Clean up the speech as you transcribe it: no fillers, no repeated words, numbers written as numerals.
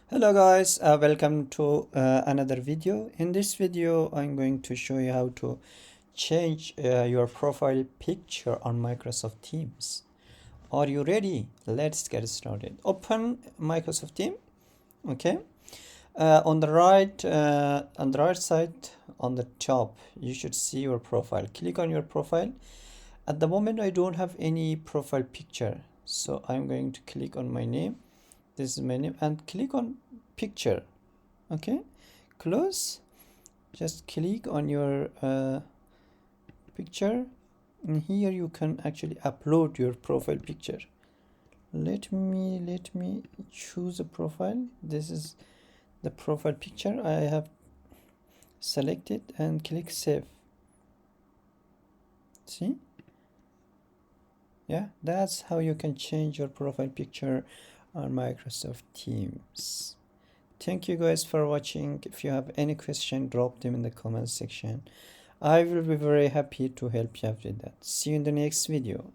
Hello guys, welcome to another video. In this video I'm going to show you how to change your profile picture on Microsoft Teams. Are you ready? Let's get started. Open Microsoft Teams. Okay, on the right side on the top you should see your profile. Click on your profile. At the moment I don't have any profile picture, so I'm going to click on my name. This is my name and click on picture. Okay, close. Just click on your picture, and here you can actually upload your profile picture. Let me choose a profile. This is the profile picture I have selected and click save. See, yeah, that's how you can change your profile picture on Microsoft Teams. Thank you guys for watching. If you have any question, drop them in the comment section. I will be very happy to help you out with that. See you in the next video.